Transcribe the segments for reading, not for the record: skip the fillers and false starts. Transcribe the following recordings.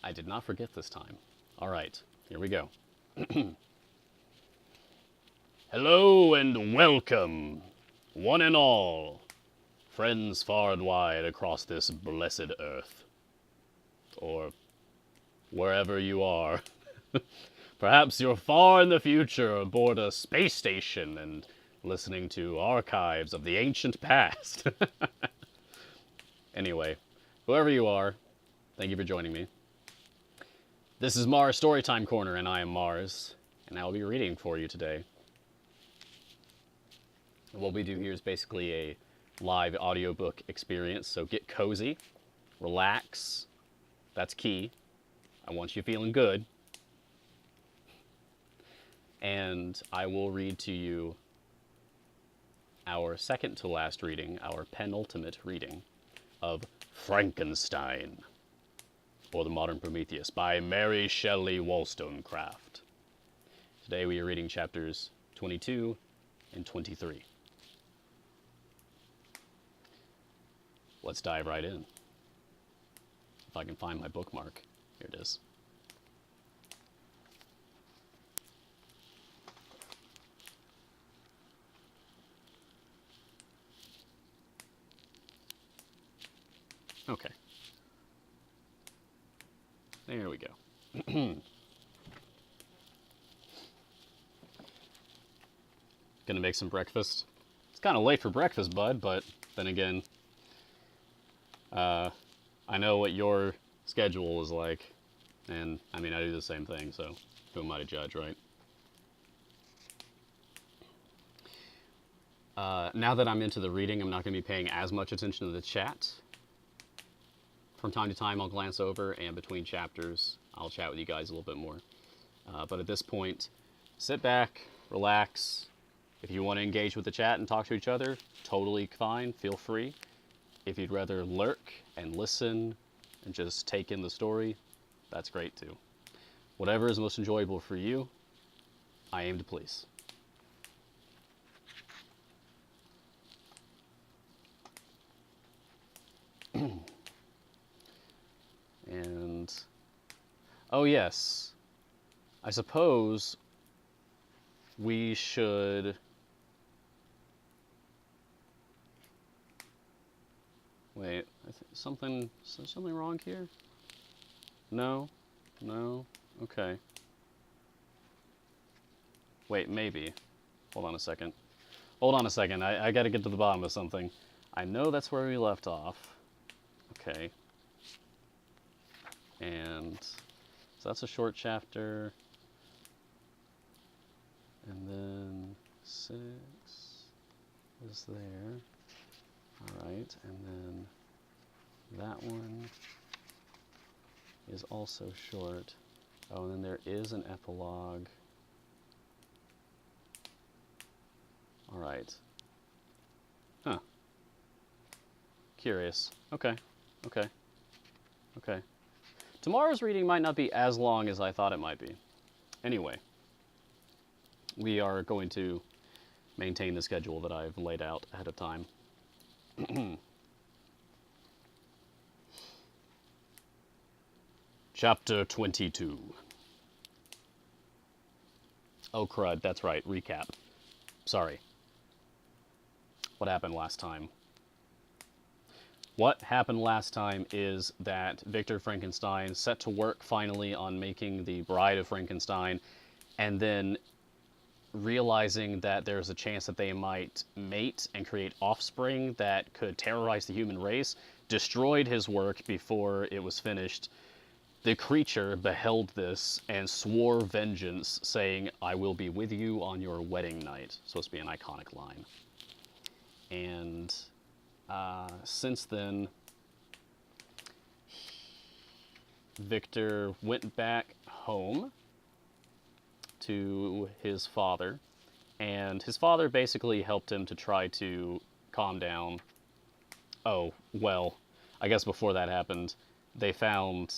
I did not forget this time. All right, here we go. Hello and welcome, one and all, friends far and wide across this blessed earth, or wherever you are. Perhaps you're far in the future aboard a space station and listening to archives of the ancient past. Anyway, whoever you are, thank you for joining me. This is Mars Storytime Corner, and I am Mars, and I will be reading for you today. And what we do here is basically a live audiobook experience, so get cozy, relax, that's key. I want you feeling good. And I will read to you our second to last reading, our penultimate reading of Frankenstein, or The Modern Prometheus, by Mary Shelley Wollstonecraft. Today we are reading chapters 22 and 23. Let's dive right in. If I can find my bookmark. Here it is. Okay. There we go. Gonna make some breakfast. It's kind of late for breakfast, bud, but then again, I know what your schedule is like, and I mean, I do the same thing, so who am I to judge, right? Now that I'm into the reading, I'm not going to be paying as much attention to the chat. From time to time, I'll glance over, and between chapters, I'll chat with you guys a little bit more. But at this point, sit back, relax. If you want to engage with the chat and talk to each other, totally fine, feel free. If you'd rather lurk and listen and just take in the story, that's great too. Whatever is most enjoyable for you, I aim to please. And, oh yes, I suppose we should... Wait, something wrong here? No? No? Okay. Wait, maybe. Hold on a second. Hold on a second, I gotta get to the bottom of something. I know that's where we left off. Okay. And so that's a short chapter. And then 6 is there. Alright, and then that one is also short. Oh, and then there is an epilogue. Alright. Huh. Curious. Okay. Okay. Okay. Tomorrow's reading might not be as long as I thought it might be. Anyway, we are going to maintain the schedule that I've laid out ahead of time. Chapter 22. Oh crud, that's right, recap. Sorry. What happened last time? What happened last time is that Victor Frankenstein set to work finally on making the Bride of Frankenstein, and then realizing that there's a chance that they might mate and create offspring that could terrorize the human race, destroyed his work before it was finished. The creature beheld this and swore vengeance, saying, "I will be with you on your wedding night." Supposed to be an iconic line. And since then, Victor went back home to his father, and his father basically helped him to try to calm down. Oh, well, I guess before that happened, they found,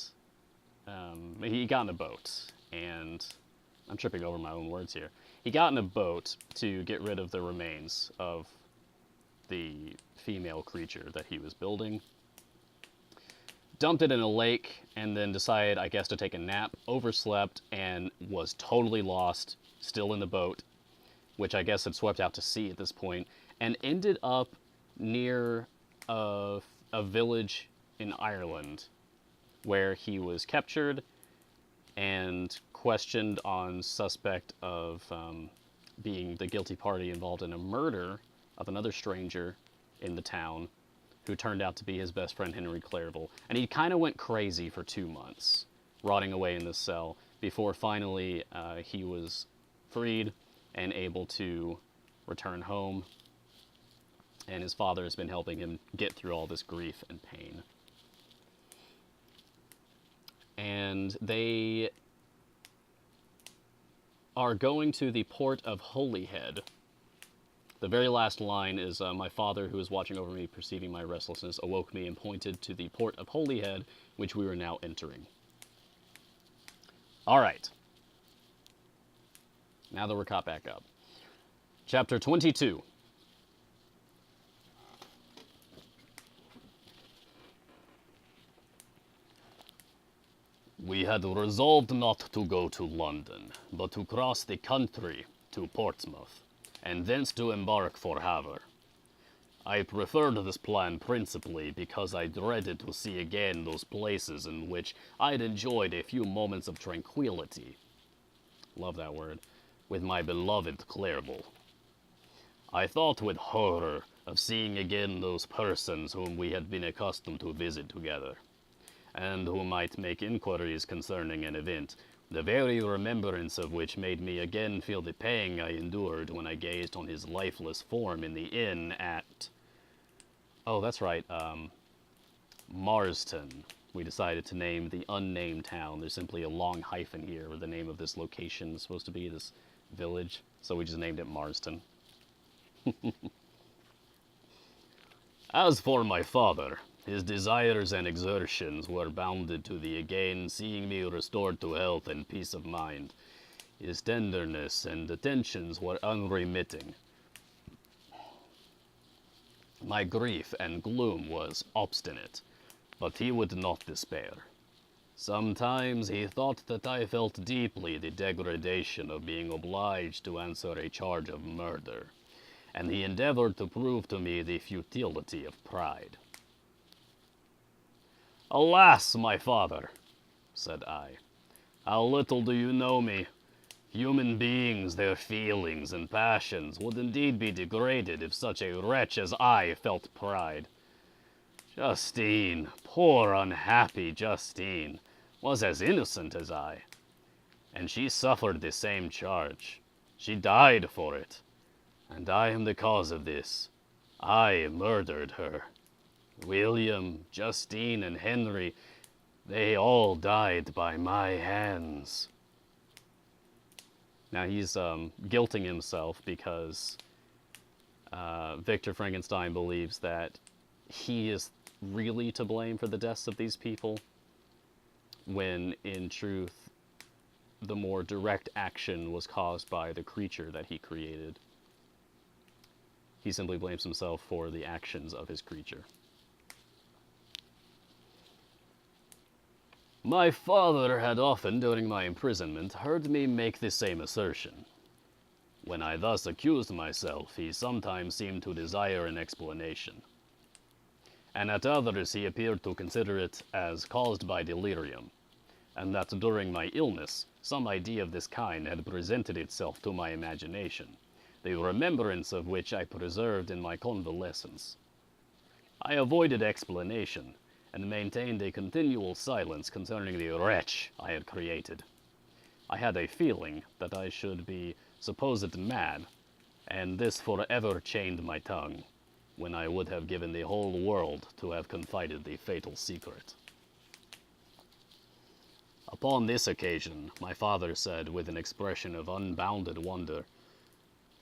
he got in a boat, and I'm tripping over my own words here. He got in a boat to get rid of the remains of the female creature that he was building. dumped it in a lake, and then decided, I guess, to take a nap, overslept, and was totally lost, still in the boat, which I guess had swept out to sea at this point, and ended up near a village in Ireland, where he was captured and questioned on suspect of being the guilty party involved in a murder of another stranger in the town, who turned out to be his best friend, Henry Clairville. And he kind of went crazy for 2 months, rotting away in this cell, before finally he was freed and able to return home. And his father has been helping him get through all this grief and pain. And they are going to the port of Holyhead. The very last line is, my father, who was watching over me, perceiving my restlessness, awoke me and pointed to the port of Holyhead, which we were now entering. All right. Now that we're caught back up. Chapter 22. We had resolved not to go to London, but to cross the country to Portsmouth, and thence to embark for Havre. I preferred this plan principally because I dreaded to see again those places in which I had enjoyed a few moments of tranquility. Love that word. With my beloved Clairville. I thought with horror of seeing again those persons whom we had been accustomed to visit together, and who might make inquiries concerning an event, the very remembrance of which made me again feel the pang I endured when I gazed on his lifeless form in the inn at... Oh, that's right, Marston. We decided to name the unnamed town. There's simply a long hyphen here where the name of this location is supposed to be, this village, so we just named it Marston. As for my father, his desires and exertions were bounded to the again seeing me restored to health and peace of mind. His tenderness and attentions were unremitting. My grief and gloom was obstinate, but he would not despair. Sometimes he thought that I felt deeply the degradation of being obliged to answer a charge of murder, and he endeavored to prove to me the futility of pride. "Alas, my father," said I, "how little do you know me. Human beings, their feelings and passions would indeed be degraded if such a wretch as I felt pride. Justine, poor unhappy Justine, was as innocent as I, and she suffered the same charge. She died for it, and I am the cause of this. I murdered her. William, Justine, and Henry, they all died by my hands." Now he's guilting himself because Victor Frankenstein believes that he is really to blame for the deaths of these people, when in truth the more direct action was caused by the creature that he created. He simply blames himself for the actions of his creature. My father had often, during my imprisonment, heard me make the same assertion. When I thus accused myself, he sometimes seemed to desire an explanation, and at others he appeared to consider it as caused by delirium, and that during my illness some idea of this kind had presented itself to my imagination, the remembrance of which I preserved in my convalescence. I avoided explanation, and maintained a continual silence concerning the wretch I had created. I had a feeling that I should be supposed mad, and this forever chained my tongue, when I would have given the whole world to have confided the fatal secret. Upon this occasion, my father said with an expression of unbounded wonder,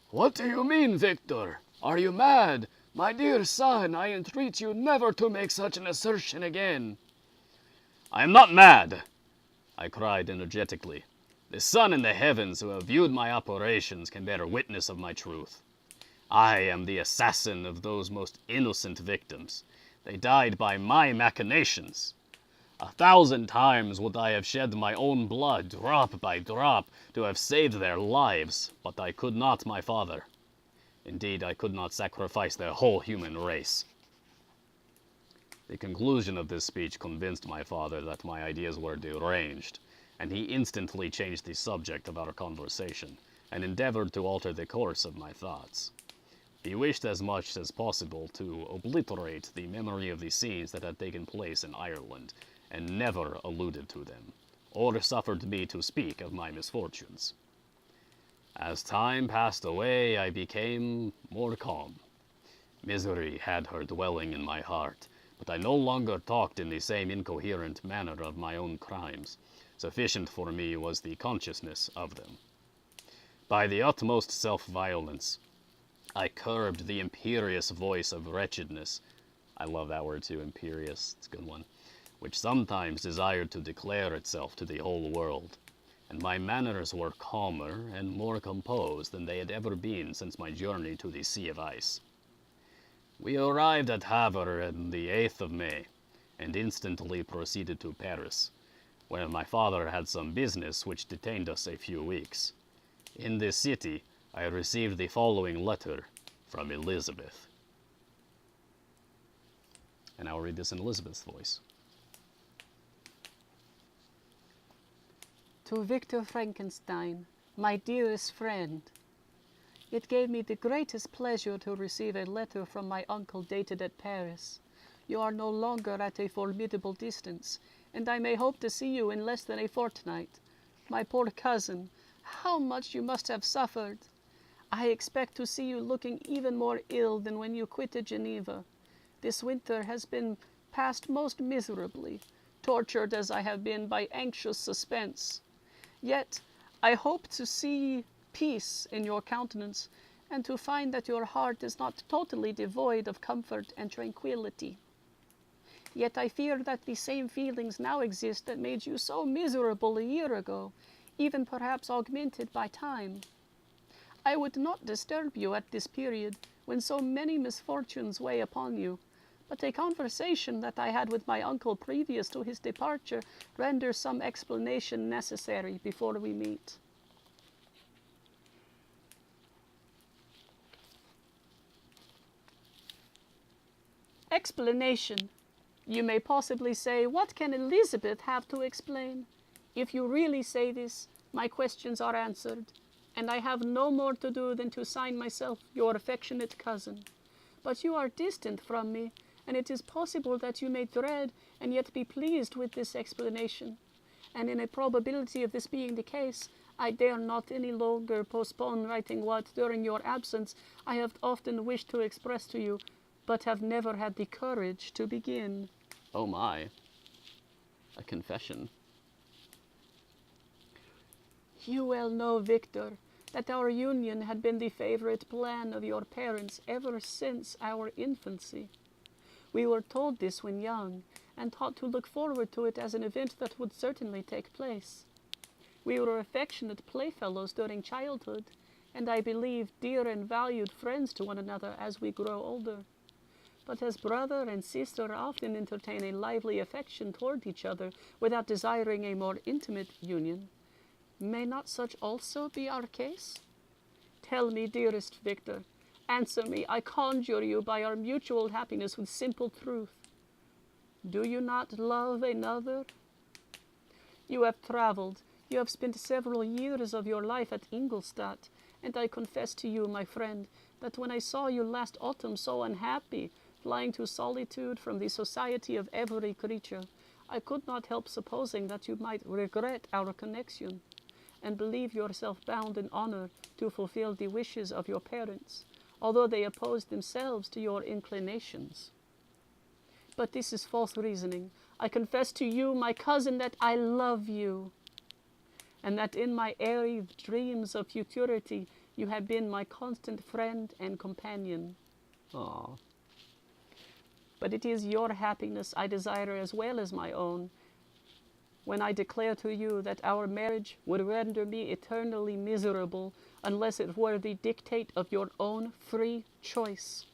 "What do you mean, Victor? Are you mad? My dear son, I entreat you never to make such an assertion again." "I am not mad," I cried energetically. "The sun in the heavens who have viewed my operations can bear witness of my truth. I am the assassin of those most innocent victims. They died by my machinations. 1,000 times would I have shed my own blood, drop by drop, to have saved their lives, but I could not, my father. Indeed, I could not sacrifice the whole human race. The conclusion of this speech convinced my father that my ideas were deranged, and he instantly changed the subject of our conversation, and endeavored to alter the course of my thoughts. He wished as much as possible to obliterate the memory of the scenes that had taken place in Ireland, and never alluded to them, or suffered me to speak of my misfortunes. As time passed away, I became more calm. Misery had her dwelling in my heart, but I no longer talked in the same incoherent manner of my own crimes. Sufficient for me was the consciousness of them. By the utmost self-violence, I curbed the imperious voice of wretchedness. I love that word too, imperious, it's a good one, which sometimes desired to declare itself to the whole world, and my manners were calmer and more composed than they had ever been since my journey to the Sea of Ice. We arrived at Havre on the 8th of May, and instantly proceeded to Paris, where my father had some business which detained us a few weeks. In this city, I received the following letter from Elizabeth. And I'll read this in Elizabeth's voice. To Victor Frankenstein, my dearest friend. It gave me the greatest pleasure to receive a letter from my uncle dated at Paris. You are no longer at a formidable distance, and I may hope to see you in less than a fortnight. My poor cousin, how much you must have suffered! I expect to see you looking even more ill than when you quitted Geneva. This winter has been passed most miserably, tortured as I have been by anxious suspense. Yet I hope to see peace in your countenance, and to find that your heart is not totally devoid of comfort and tranquillity. Yet I fear that the same feelings now exist that made you so miserable a year ago, even perhaps augmented by time. I would not disturb you at this period, when so many misfortunes weigh upon you, but a conversation that I had with my uncle previous to his departure renders some explanation necessary before we meet. Explanation. You may possibly say, what can Elizabeth have to explain? If you really say this, my questions are answered, and I have no more to do than to sign myself your affectionate cousin. But you are distant from me, and it is possible that you may dread and yet be pleased with this explanation. And in a probability of this being the case, I dare not any longer postpone writing what, during your absence, I have often wished to express to you, but have never had the courage to begin. Oh my. A confession. You well know, Victor, that our union had been the favorite plan of your parents ever since our infancy. We were told this when young, and taught to look forward to it as an event that would certainly take place. We were affectionate playfellows during childhood, and I believe dear and valued friends to one another as we grow older. But as brother and sister often entertain a lively affection toward each other without desiring a more intimate union, may not such also be our case? Tell me, dearest Victor, answer me, I conjure you by our mutual happiness with simple truth. Do you not love another? You have traveled, you have spent several years of your life at Ingolstadt, and I confess to you, my friend, that when I saw you last autumn so unhappy, flying to solitude from the society of every creature, I could not help supposing that you might regret our connection, and believe yourself bound in honor to fulfill the wishes of your parents, although they opposed themselves to your inclinations. But this is false reasoning. I confess to you, my cousin, that I love you, and that in my airy dreams of futurity you have been my constant friend and companion. Aw. But it is your happiness I desire as well as my own, when I declare to you that our marriage would render me eternally miserable unless it were the dictate of your own free choice.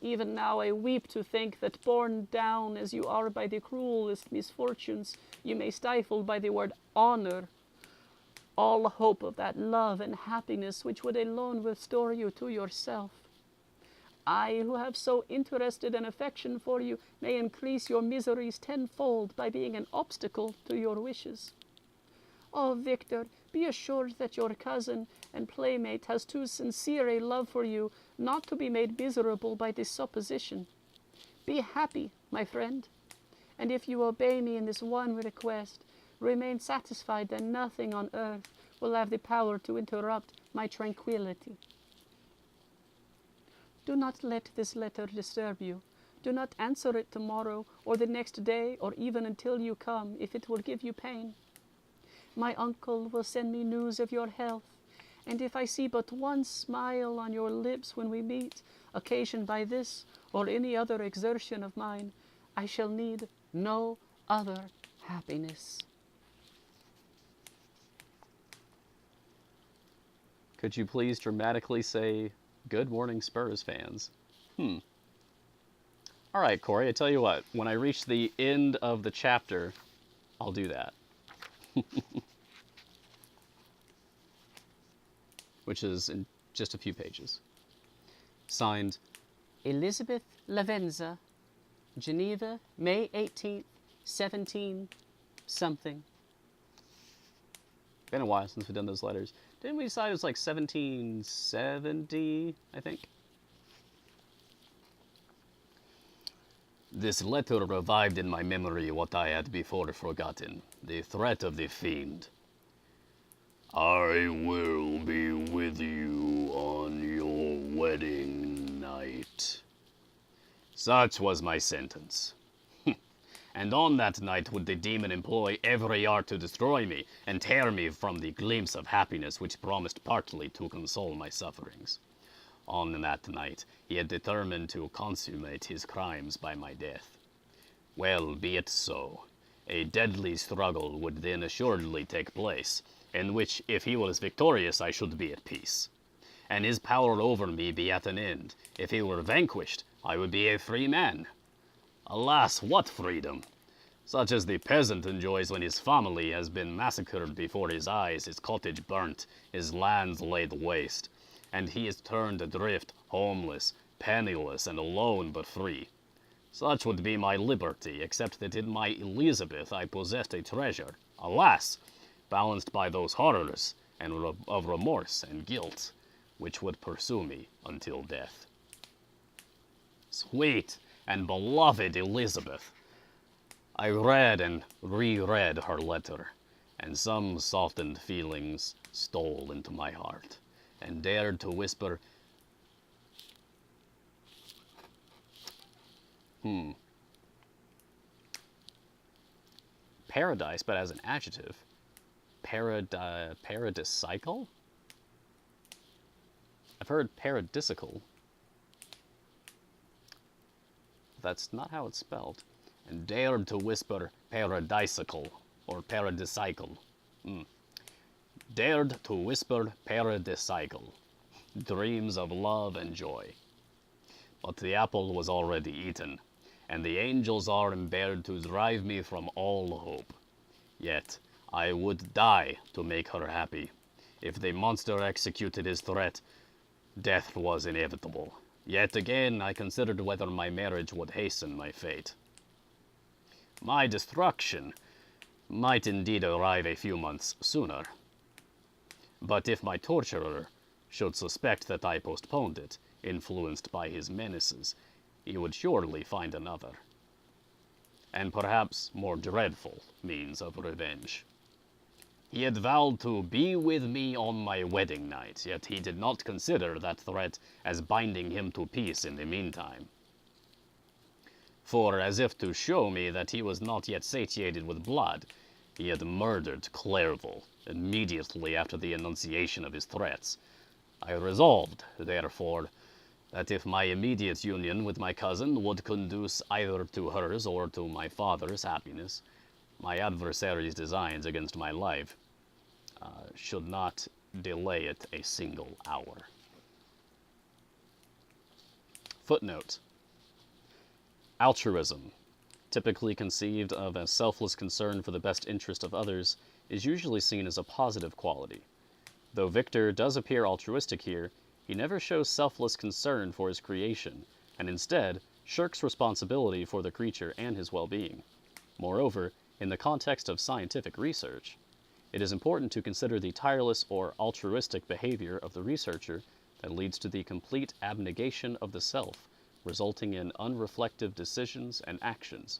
Even now I weep to think that, borne down as you are by the cruelest misfortunes, you may stifle by the word honor all hope of that love and happiness which would alone restore you to yourself. I, who have so interested an affection for you, may increase your miseries tenfold by being an obstacle to your wishes. Oh, Victor, be assured that your cousin and playmate has too sincere a love for you not to be made miserable by this supposition. Be happy, my friend, and if you obey me in this one request, remain satisfied that nothing on earth will have the power to interrupt my tranquillity. Do not let this letter disturb you. Do not answer it tomorrow or the next day or even until you come, if it will give you pain. My uncle will send me news of your health, and if I see but one smile on your lips when we meet, occasioned by this or any other exertion of mine, I shall need no other happiness. Could you please dramatically say, "Good morning, Spurs fans"? All right, Corey, I tell you what, when I reach the end of the chapter, I'll do that. Which is in just a few pages. Signed, Elizabeth Lavenza, Geneva, May 18th, 17 something. been a while since we've done those letters. Didn't we decide it was like 1770, I think? This letter revived in my memory what I had before forgotten, the threat of the fiend. I will be with you on your wedding night. Such was my sentence. And on that night would the demon employ every art to destroy me and tear me from the glimpse of happiness which promised partly to console my sufferings. On that night he had determined to consummate his crimes by my death. Well, be it so. A deadly struggle would then assuredly take place, in which, if he was victorious, I should be at peace, and his power over me be at an end. If he were vanquished, I would be a free man. Alas, what freedom! Such as the peasant enjoys when his family has been massacred before his eyes, his cottage burnt, his lands laid waste, and he is turned adrift, homeless, penniless, and alone but free. Such would be my liberty, except that in my Elizabeth I possessed a treasure, alas, balanced by those horrors and of remorse and guilt, which would pursue me until death. Sweet and beloved Elizabeth! I read and reread her letter, and some softened feelings stole into my heart, and dared to whisper, paradise, but as an adjective. Paradisical? I've heard paradisical. That's not how it's spelled. And dared to whisper paradisical, or paradisical. Dared to whisper paradisical. Dreams of love and joy. But the apple was already eaten, and the angels are embarred to drive me from all hope. Yet I would die to make her happy. If the monster executed his threat, death was inevitable. Yet again I considered whether my marriage would hasten my fate. My destruction might indeed arrive a few months sooner. But if my torturer should suspect that I postponed it, influenced by his menaces, he would surely find another, and perhaps more dreadful, means of revenge. He had vowed to be with me on my wedding night, yet he did not consider that threat as binding him to peace in the meantime. For, as if to show me that he was not yet satiated with blood, he had murdered Clerval immediately after the enunciation of his threats. I resolved, therefore, that if my immediate union with my cousin would conduce either to hers or to my father's happiness, my adversary's designs against my life should not delay it a single hour. Footnote. Altruism, typically conceived of as selfless concern for the best interest of others, is usually seen as a positive quality. Though Victor does appear altruistic here, he never shows selfless concern for his creation, and instead shirks responsibility for the creature and his well-being. Moreover, in the context of scientific research, it is important to consider the tireless or altruistic behavior of the researcher that leads to the complete abnegation of the self, resulting in unreflective decisions and actions.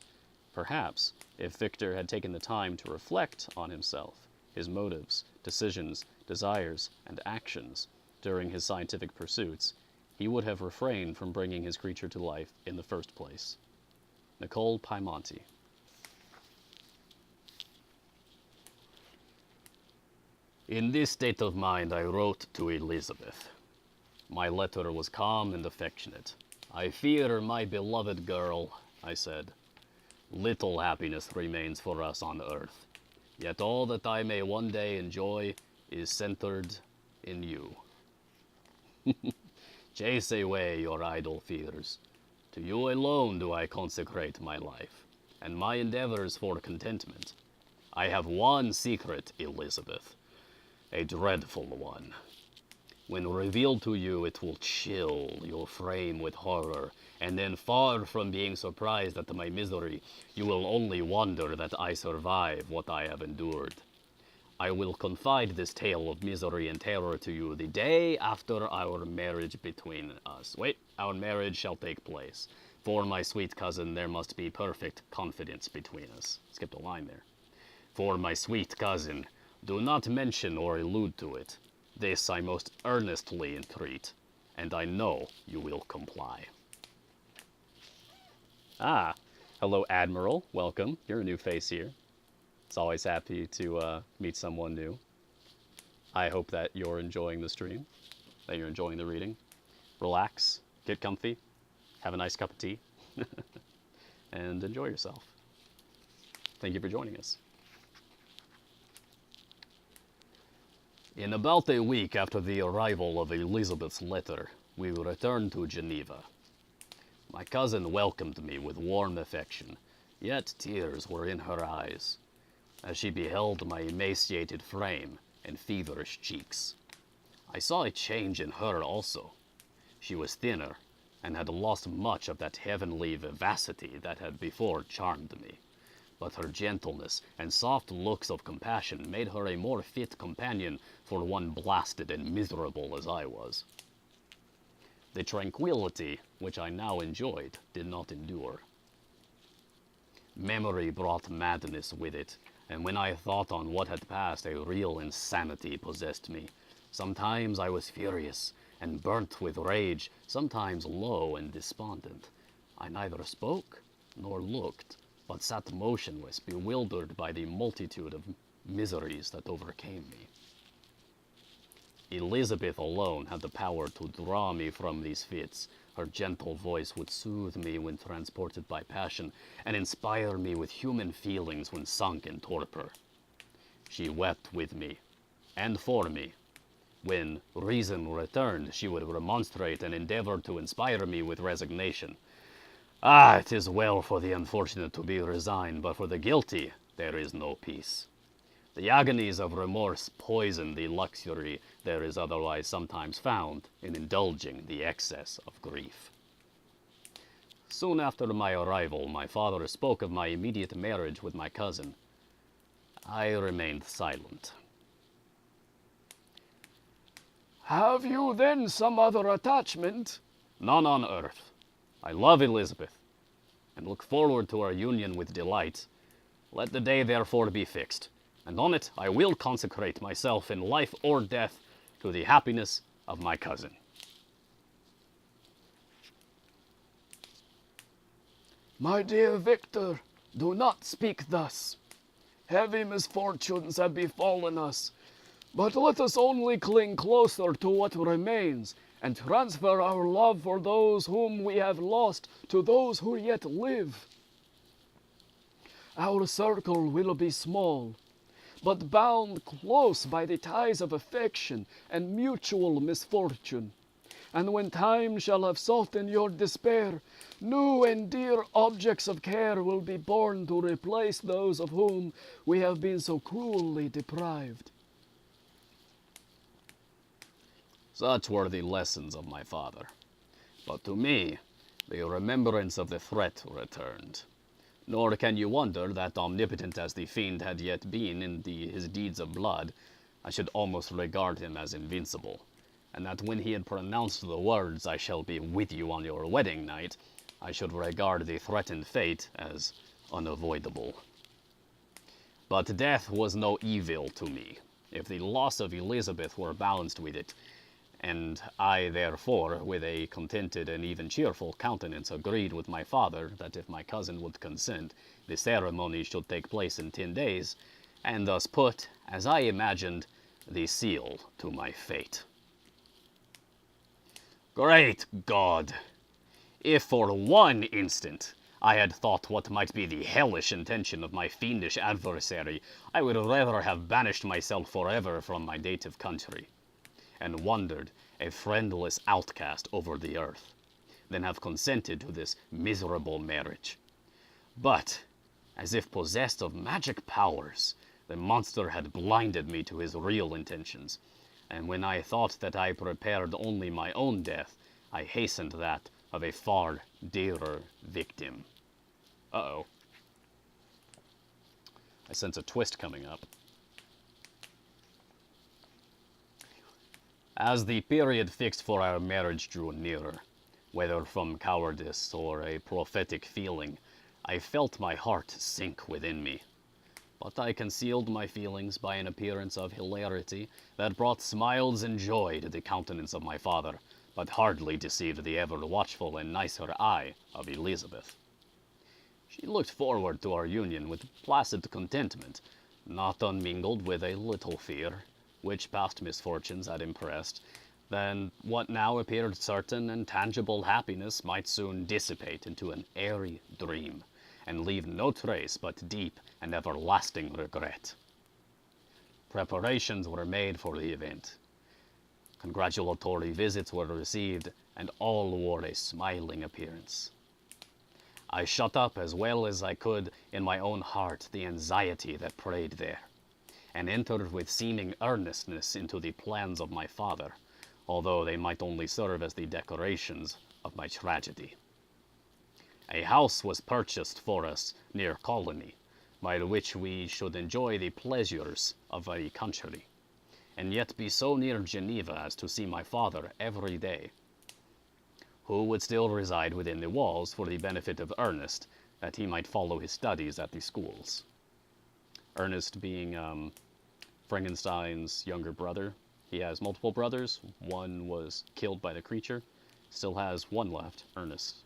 Perhaps, if Victor had taken the time to reflect on himself, his motives, decisions, desires, and actions during his scientific pursuits, he would have refrained from bringing his creature to life in the first place. Nicole Piemonte. In this state of mind, I wrote to Elizabeth. My letter was calm and affectionate. I fear, my beloved girl, I said, little happiness remains for us on earth, yet all that I may one day enjoy is centered in you. Chase away your idle fears. To you alone do I consecrate my life, and my endeavors for contentment. I have one secret, Elizabeth, a dreadful one. When revealed to you, it will chill your frame with horror, and then far from being surprised at my misery, you will only wonder that I survive what I have endured. I will confide this tale of misery and terror to you the day after our marriage between us. Our marriage shall take place. For my sweet cousin, there must be perfect confidence between us. Skipped a line there. For my sweet cousin, do not mention or allude to it. This I most earnestly entreat, and I know you will comply. Ah, hello, Admiral. Welcome. You're a new face here. It's always happy to meet someone new. I hope that you're enjoying the stream, that you're enjoying the reading. Relax, get comfy, have a nice cup of tea, and enjoy yourself. Thank you for joining us. In about a week after the arrival of Elizabeth's letter, we returned to Geneva. My cousin welcomed me with warm affection, yet tears were in her eyes, as she beheld my emaciated frame and feverish cheeks. I saw a change in her also. She was thinner, and had lost much of that heavenly vivacity that had before charmed me. But her gentleness and soft looks of compassion made her a more fit companion for one blasted and miserable as I was. The tranquility which I now enjoyed did not endure. Memory brought madness with it, and when I thought on what had passed, a real insanity possessed me. Sometimes I was furious and burnt with rage, sometimes low and despondent. I neither spoke nor looked, but sat motionless, bewildered by the multitude of miseries that overcame me. Elizabeth alone had the power to draw me from these fits. Her gentle voice would soothe me when transported by passion, and inspire me with human feelings when sunk in torpor. She wept with me, and for me. When reason returned, she would remonstrate and endeavor to inspire me with resignation. Ah, it is well for the unfortunate to be resigned, but for the guilty there is no peace. The agonies of remorse poison the luxury there is otherwise sometimes found in indulging the excess of grief. Soon after my arrival, my father spoke of my immediate marriage with my cousin. I remained silent. Have you then some other attachment? None on earth. I love Elizabeth, and look forward to our union with delight. Let the day therefore be fixed, and on it I will consecrate myself in life or death to the happiness of my cousin. My dear Victor, do not speak thus. Heavy misfortunes have befallen us, but let us only cling closer to what remains, and transfer our love for those whom we have lost to those who yet live. Our circle will be small, but bound close by the ties of affection and mutual misfortune. and when time shall have softened your despair, new and dear objects of care will be born to replace those of whom we have been so cruelly deprived. Such were the lessons of my father. But to me, the remembrance of the threat returned. Nor can you wonder that, omnipotent as the fiend had yet been in his deeds of blood, I should almost regard him as invincible, and that when he had pronounced the words, "I shall be with you on your wedding night," I should regard the threatened fate as unavoidable. But death was no evil to me, if the loss of Elizabeth were balanced with it, and I therefore, with a contented and even cheerful countenance, agreed with my father that if my cousin would consent, the ceremony should take place in 10 days, and thus put, as I imagined, the seal to my fate. Great God! If for one instant I had thought what might be the hellish intention of my fiendish adversary, I would rather have banished myself forever from my native country, and wandered a friendless outcast over the earth, than have consented to this miserable marriage. But, as if possessed of magic powers, the monster had blinded me to his real intentions, and when I thought that I prepared only my own death, I hastened that of a far dearer victim. Uh-oh. I sense a twist coming up. As the period fixed for our marriage drew nearer, whether from cowardice or a prophetic feeling, I felt my heart sink within me. But I concealed my feelings by an appearance of hilarity that brought smiles and joy to the countenance of my father, but hardly deceived the ever-watchful and nicer eye of Elizabeth. She looked forward to our union with placid contentment, not unmingled with a little fear, which past misfortunes had impressed, that what now appeared certain and tangible happiness might soon dissipate into an airy dream, and leave no trace but deep and everlasting regret. Preparations were made for the event. Congratulatory visits were received, and all wore a smiling appearance. I shut up as well as I could in my own heart the anxiety that preyed there, and entered with seeming earnestness into the plans of my father, although they might only serve as the decorations of my tragedy. A house was purchased for us near Colony, by which we should enjoy the pleasures of a country, and yet be so near Geneva as to see my father every day, who would still reside within the walls for the benefit of Ernest, that he might follow his studies at the schools. Ernest being Frankenstein's younger brother. He has multiple brothers. One was killed by the creature. Still has one left, Ernest.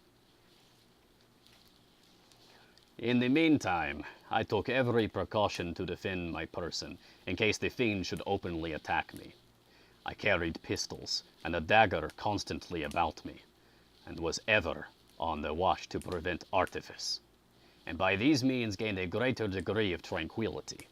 In the meantime, I took every precaution to defend my person, in case the fiend should openly attack me. I carried pistols and a dagger constantly about me, and was ever on the watch to prevent artifice, and by these means gained a greater degree of tranquility.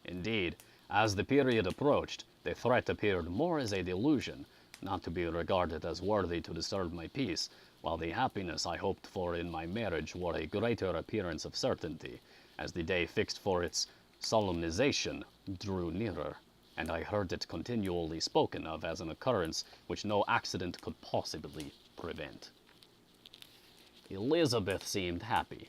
Indeed, as the period approached, the threat appeared more as a delusion, not to be regarded as worthy to disturb my peace, while the happiness I hoped for in my marriage wore a greater appearance of certainty, as the day fixed for its solemnization drew nearer, and I heard it continually spoken of as an occurrence which no accident could possibly prevent. Elizabeth seemed happy.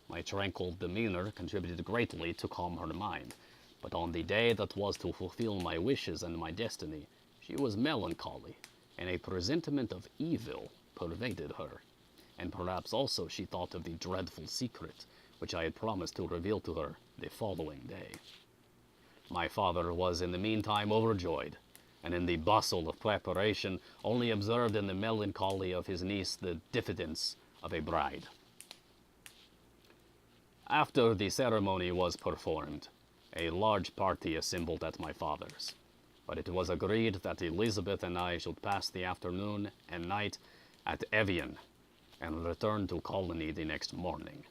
My tranquil demeanor contributed greatly to calm her mind, but on the day that was to fulfill my wishes and my destiny, she was melancholy, and a presentiment of evil pervaded her, and perhaps also she thought of the dreadful secret which I had promised to reveal to her the following day. My father was in the meantime overjoyed, and in the bustle of preparation only observed in the melancholy of his niece the diffidence of a bride. After the ceremony was performed, a large party assembled at my father's, but it was agreed that Elizabeth and I should pass the afternoon and night at Evian, and return to Colony the next morning.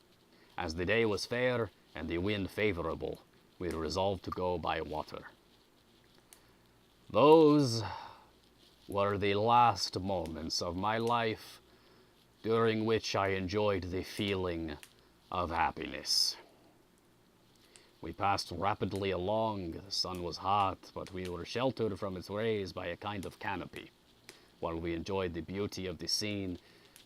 As the day was fair and the wind favorable, we resolved to go by water. Those were the last moments of my life during which I enjoyed the feeling of happiness. We passed rapidly along. The sun was hot, but we were sheltered from its rays by a kind of canopy, while we enjoyed the beauty of the scene.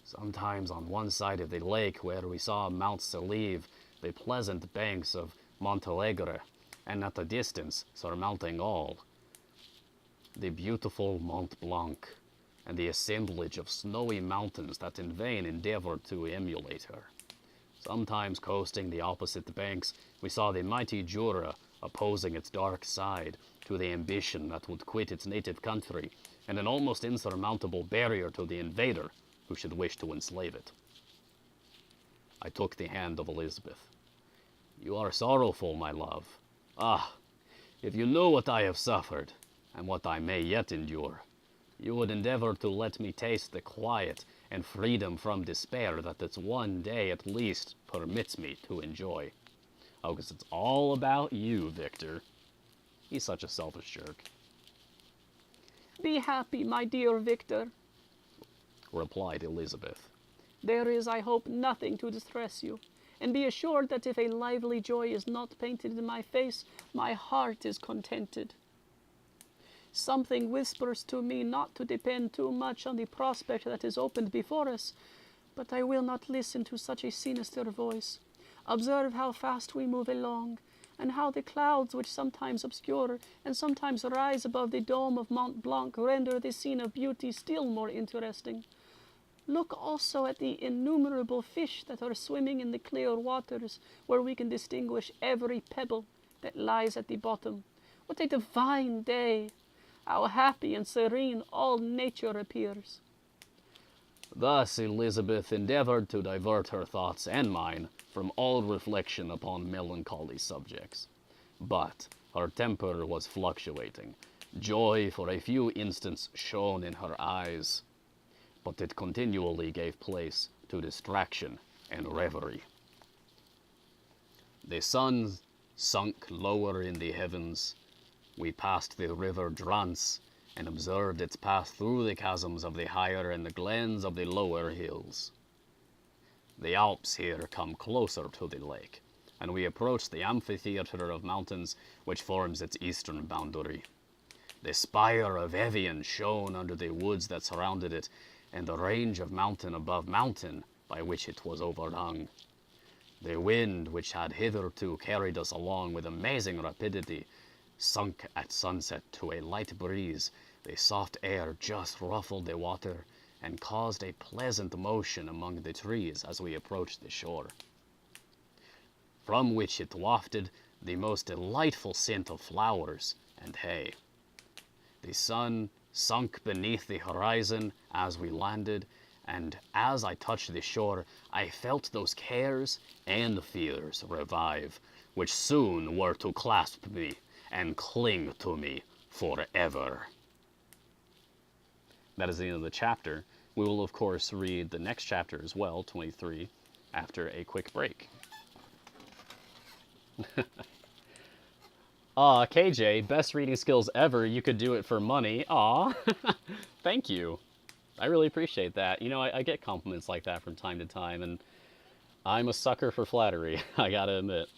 Sometimes on one side of the lake, where we saw Mount Salive, the pleasant banks of Montalegre, and at a distance, surmounting all, the beautiful Mont Blanc, and the assemblage of snowy mountains that in vain endeavored to emulate her. Sometimes coasting the opposite banks, we saw the mighty Jura opposing its dark side to the ambition that would quit its native country, and an almost insurmountable barrier to the invader who should wish to enslave it. I took the hand of Elizabeth. You are sorrowful, my love. Ah, if you knew what I have suffered, and what I may yet endure, you would endeavor to let me taste the quiet and freedom from despair that this one day at least permits me to enjoy. Oh, because it's all about you, Victor. He's such a selfish jerk. Be happy, my dear Victor, replied Elizabeth. There is, I hope, nothing to distress you, and be assured that if a lively joy is not painted in my face, my heart is contented. Something whispers to me not to depend too much on the prospect that is opened before us, but I will not listen to such a sinister voice. Observe how fast we move along, and how the clouds which sometimes obscure and sometimes rise above the dome of Mont Blanc render the scene of beauty still more interesting. Look also at the innumerable fish that are swimming in the clear waters, where we can distinguish every pebble that lies at the bottom. What a divine day! How happy and serene all nature appears. Thus Elizabeth endeavored to divert her thoughts and mine from all reflection upon melancholy subjects. But her temper was fluctuating. Joy for a few instants shone in her eyes, but it continually gave place to distraction and reverie. The sun sunk lower in the heavens. We passed the river Drance and observed its path through the chasms of the higher and the glens of the lower hills. The Alps here come closer to the lake, and we approached the amphitheater of mountains which forms its eastern boundary. The spire of Evian shone under the woods that surrounded it, and the range of mountain above mountain by which it was overhung. The wind, which had hitherto carried us along with amazing rapidity, sunk at sunset to a light breeze. The soft air just ruffled the water and caused a pleasant motion among the trees as we approached the shore, from which it wafted the most delightful scent of flowers and hay. The sun sunk beneath the horizon as we landed, and as I touched the shore, I felt those cares and fears revive, which soon were to clasp me and cling to me forever. That is the end of the chapter. We will, of course, read the next chapter as well, 23, after a quick break. Aw, KJ, best reading skills ever. You could do it for money. Aw, thank you. I really appreciate that. You know, I get compliments like that from time to time, and I'm a sucker for flattery, I gotta admit.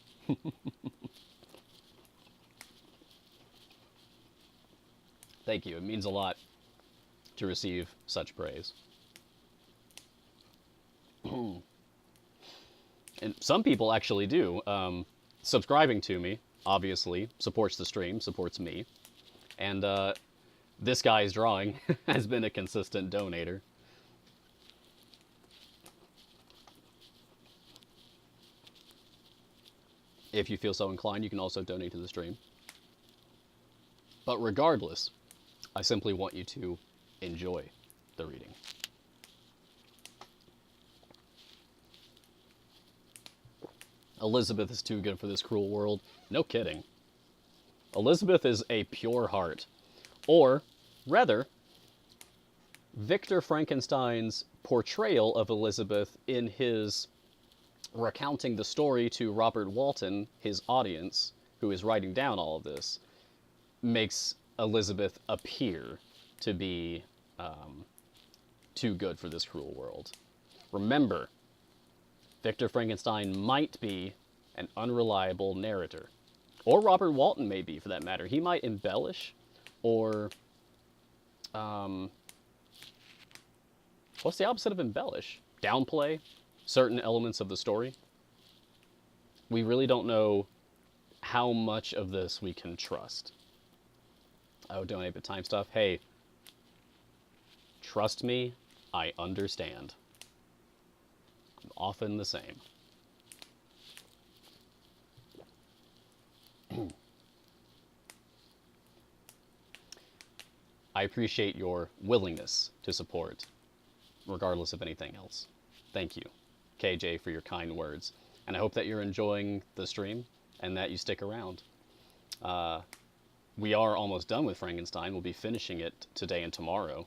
Thank you. It means a lot to receive such praise. And some people actually do. Subscribing to me, obviously, supports the stream, supports me. And this guy's drawing has been a consistent donator. If you feel so inclined, you can also donate to the stream. But regardless, I simply want you to enjoy the reading. Elizabeth is too good for this cruel world. No kidding. Elizabeth is a pure heart. Or, rather, Victor Frankenstein's portrayal of Elizabeth in his recounting the story to Robert Walton, his audience, who is writing down all of this, makes Elizabeth appear to be too good for this cruel world. Remember, Victor Frankenstein might be an unreliable narrator. Or Robert Walton may be, for that matter. He might embellish or... what's the opposite of embellish? Downplay certain elements of the story. We really don't know how much of this we can trust. Oh, donate but time stuff. Hey, trust me, I understand. I'm often the same. I appreciate your willingness to support, regardless of anything else. Thank you, KJ, for your kind words. And I hope that you're enjoying the stream and that you stick around. We are almost done with Frankenstein. We'll be finishing it today and tomorrow.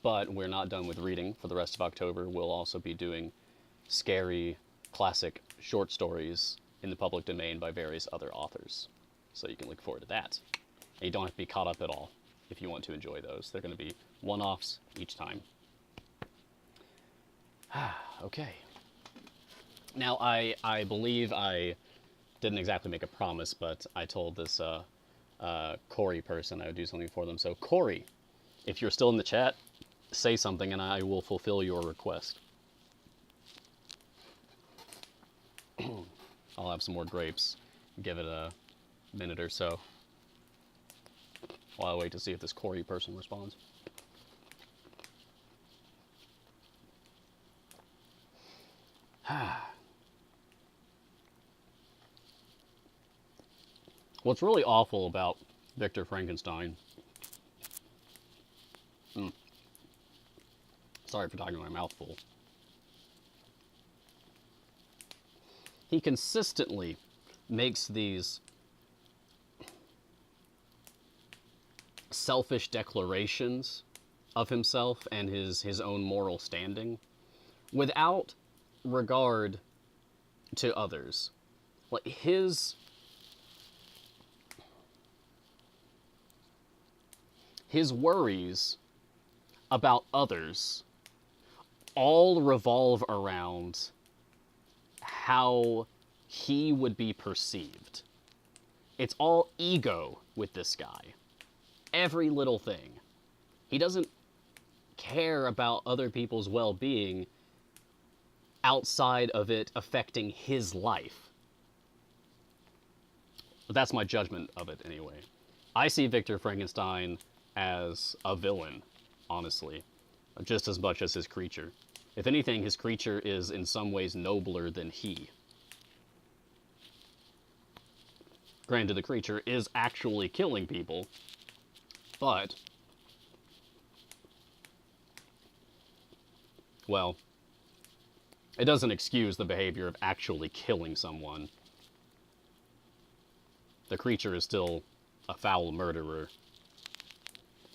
But we're not done with reading for the rest of October. We'll also be doing scary, classic short stories in the public domain by various other authors. So you can look forward to that. And you don't have to be caught up at all if you want to enjoy those. They're going to be one-offs each time. Okay. Now, I believe I didn't exactly make a promise, but I told this Corey person I would do something for them. So, Corey, if you're still in the chat, say something and I will fulfill your request. I'll have some more grapes. Give it a minute or so while I wait to see if this Corey person responds. What's really awful about Victor Frankenstein... Sorry for talking my mouth full. He consistently makes these selfish declarations of himself and his own moral standing without regard to others. Like his worries about others all revolve around how he would be perceived. It's all ego with this guy. Every little thing. He doesn't care about other people's well-being outside of it affecting his life. But that's my judgment of it anyway. I see Victor Frankenstein as a villain, honestly, just as much as his creature. If anything, his creature is in some ways nobler than he. Granted, the creature is actually killing people, but, well, it doesn't excuse the behavior of actually killing someone. The creature is still a foul murderer,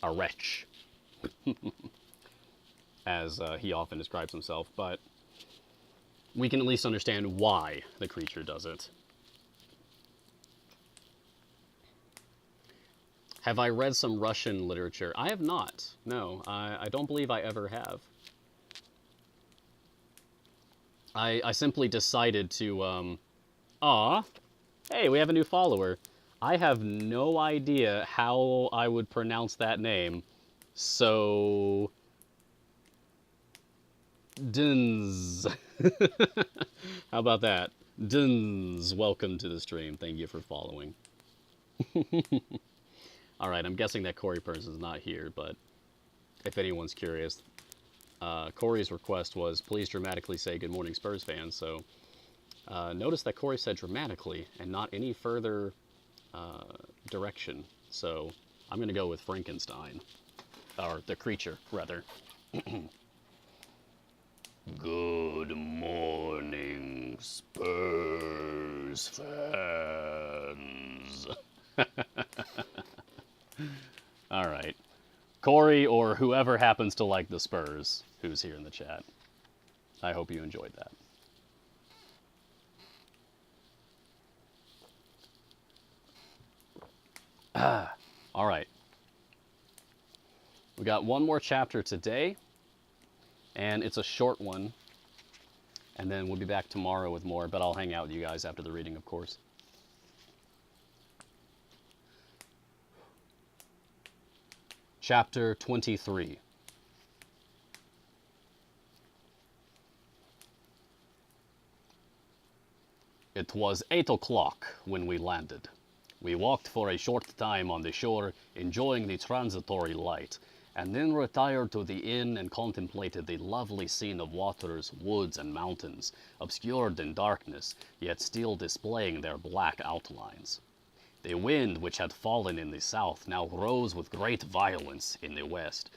a wretch, as he often describes himself, but we can at least understand why the creature does it. Have I read some Russian literature? I have not. No, I don't believe I ever have. I simply decided to, hey, we have a new follower. I have no idea how I would pronounce that name, so... Dins. How about that? Dins, welcome to the stream. Thank you for following. Alright, I'm guessing that Corey person's not here, but if anyone's curious, Corey's request was, please dramatically say good morning Spurs fans, so notice that Corey said dramatically and not any further direction, so I'm going to go with Frankenstein, or the creature, rather. Good morning, Spurs fans. All right. Corey, or whoever happens to like the Spurs, who's here in the chat. I hope you enjoyed that. All right. We got one more chapter today, and it's a short one. And then we'll be back tomorrow with more, but I'll hang out with you guys after the reading, of course. Chapter 23. It was 8 o'clock when we landed. We walked for a short time on the shore, enjoying the transitory light, and then retired to the inn and contemplated the lovely scene of waters, woods, and mountains, obscured in darkness, yet still displaying their black outlines. The wind, which had fallen in the south, now rose with great violence in the west.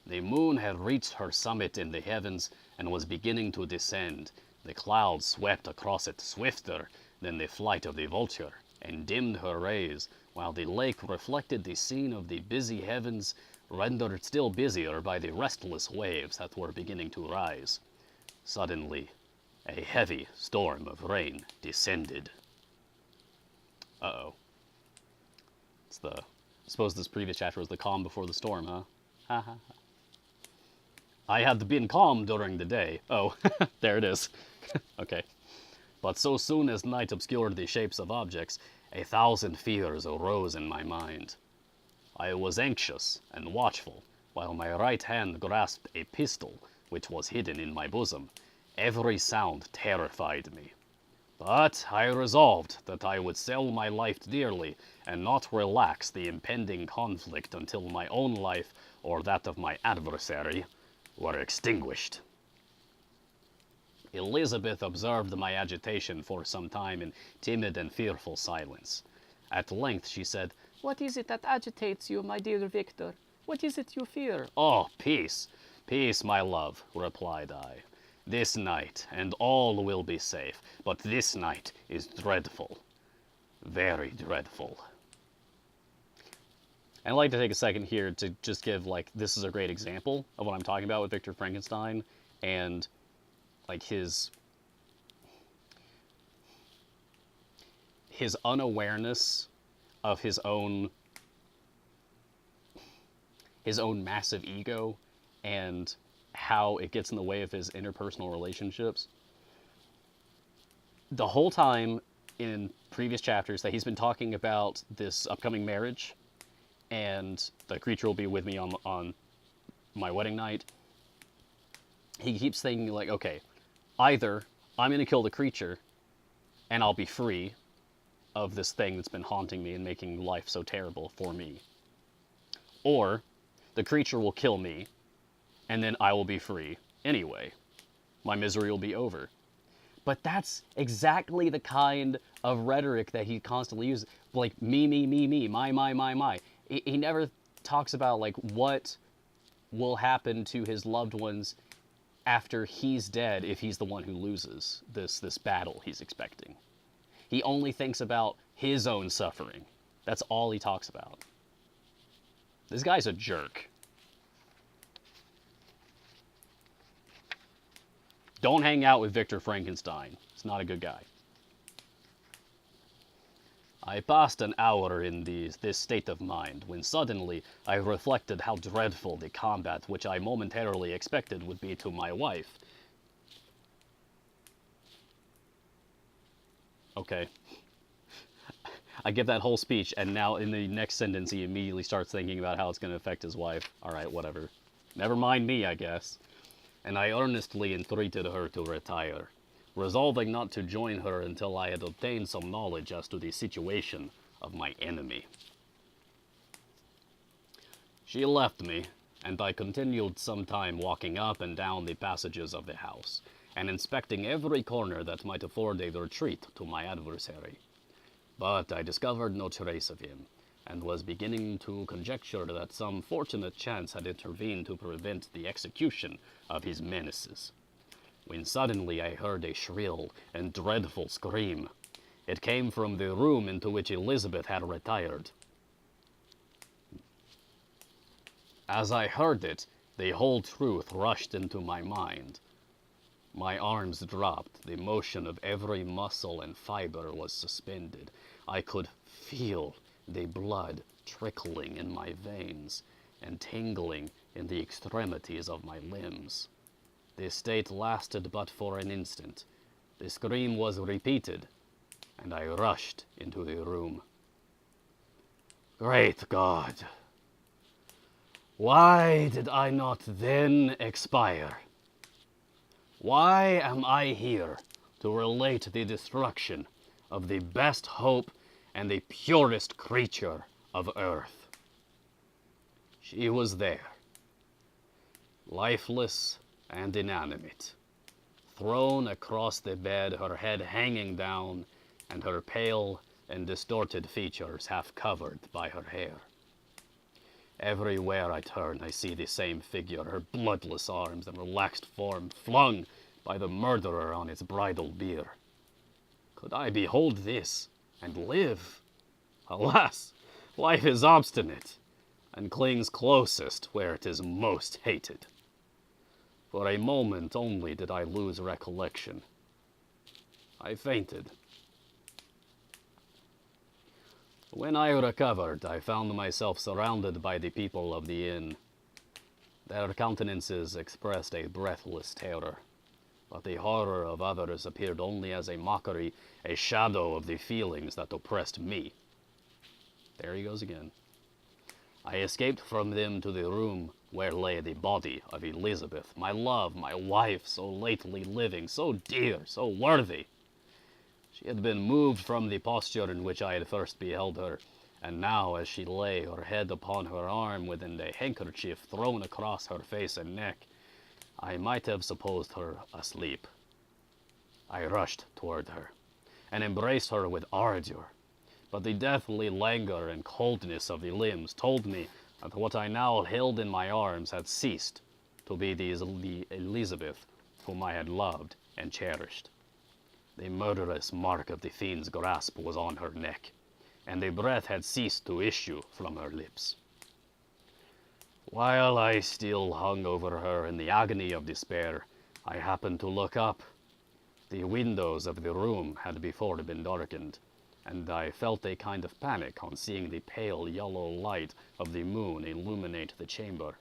The moon had reached her summit in the heavens and was beginning to descend. The clouds swept across it swifter than the flight of the vulture, and dimmed her rays, while the lake reflected the scene of the busy heavens, rendered still busier by the restless waves that were beginning to rise. Suddenly, a heavy storm of rain descended. Uh-oh. I suppose this previous chapter was the calm before the storm, huh? Ha ha ha. I had been calm during the day. Oh, there it is. Okay. But so soon as night obscured the shapes of objects, 1,000 fears arose in my mind. I was anxious and watchful, while my right hand grasped a pistol which was hidden in my bosom. Every sound terrified me. But I resolved that I would sell my life dearly and not relax the impending conflict until my own life or that of my adversary were extinguished. Elizabeth observed my agitation for some time in timid and fearful silence. At length she said, What is it that agitates you, my dear Victor? What is it you fear? "Oh, peace, peace, my love," replied I. "This night, and all will be safe, but this night is dreadful, very dreadful." And I'd like to take a second here to just give, this is a great example of what I'm talking about with Victor Frankenstein, and, his unawareness of his own massive ego and how it gets in the way of his interpersonal relationships. The whole time in previous chapters that he's been talking about this upcoming marriage and the creature will be with me on my wedding night, he keeps thinking okay, either I'm going to kill the creature and I'll be free of this thing that's been haunting me and making life so terrible for me, or the creature will kill me and then I will be free anyway. My misery will be over. But that's exactly the kind of rhetoric that he constantly uses. Me, my. He never talks about what will happen to his loved ones after he's dead if he's the one who loses this battle he's expecting. He only thinks about his own suffering. That's all he talks about. This guy's a jerk. Don't hang out with Victor Frankenstein. He's not a good guy. I passed an hour in this state of mind, when suddenly I reflected how dreadful the combat which I momentarily expected would be to my wife. Okay. I give that whole speech, and now in the next sentence he immediately starts thinking about how it's going to affect his wife. Alright, whatever. Never mind me, I guess. And I earnestly entreated her to retire, resolving not to join her until I had obtained some knowledge as to the situation of my enemy. She left me, and I continued some time walking up and down the passages of the house, and inspecting every corner that might afford a retreat to my adversary. But I discovered no trace of him, and was beginning to conjecture that some fortunate chance had intervened to prevent the execution of his menaces, when suddenly I heard a shrill and dreadful scream. It came from the room into which Elizabeth had retired. As I heard it, the whole truth rushed into my mind. My arms dropped, the motion of every muscle and fiber was suspended. I could feel the blood trickling in my veins, and tingling in the extremities of my limbs. This state lasted but for an instant. The scream was repeated, and I rushed into the room. Great God! Why did I not then expire? Why am I here to relate the destruction of the best hope and the purest creature of earth? She was there, lifeless and inanimate, thrown across the bed, her head hanging down, and her pale and distorted features half covered by her hair. Everywhere I turn, I see the same figure, her bloodless arms and relaxed form flung by the murderer on its bridal bier. Could I behold this and live? Alas, life is obstinate and clings closest where it is most hated. For a moment only did I lose recollection. I fainted. When I recovered, I found myself surrounded by the people of the inn. Their countenances expressed a breathless terror, but the horror of others appeared only as a mockery, a shadow of the feelings that oppressed me. There he goes again. I escaped from them to the room where lay the body of Elizabeth, my love, my wife, so lately living, so dear, so worthy. She had been moved from the posture in which I had first beheld her, and now, as she lay, her head upon her arm, with a handkerchief thrown across her face and neck, I might have supposed her asleep. I rushed toward her, and embraced her with ardor, but the deathly languor and coldness of the limbs told me that what I now held in my arms had ceased to be the Elizabeth whom I had loved and cherished. The murderous mark of the fiend's grasp was on her neck, and the breath had ceased to issue from her lips. While I still hung over her in the agony of despair, I happened to look up. The windows of the room had before been darkened, and I felt a kind of panic on seeing the pale yellow light of the moon illuminate the chamber.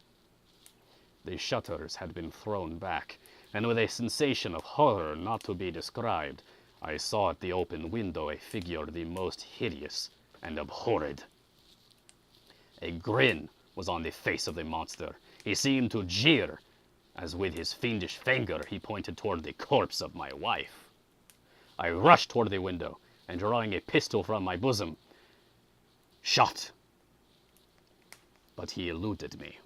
The shutters had been thrown back, and with a sensation of horror not to be described, I saw at the open window a figure the most hideous and abhorred. A grin was on the face of the monster. He seemed to jeer, as with his fiendish finger he pointed toward the corpse of my wife. I rushed toward the window, and drawing a pistol from my bosom, shot. But he eluded me,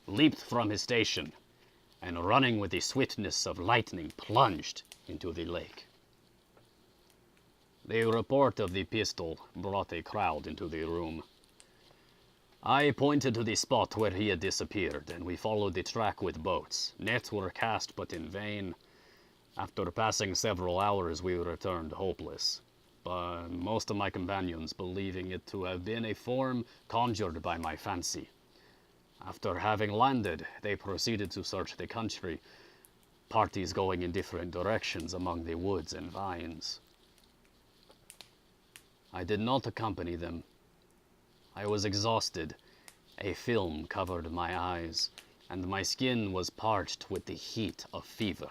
leaped from his station, and running with the swiftness of lightning, plunged into the lake. The report of the pistol brought a crowd into the room. I pointed to the spot where he had disappeared, and we followed the track with boats. Nets were cast, but in vain. After passing several hours, we returned hopeless, but most of my companions believing it to have been a form conjured by my fancy. After having landed, they proceeded to search the country, parties going in different directions among the woods and vines. I did not accompany them. I was exhausted. A film covered my eyes, and my skin was parched with the heat of fever.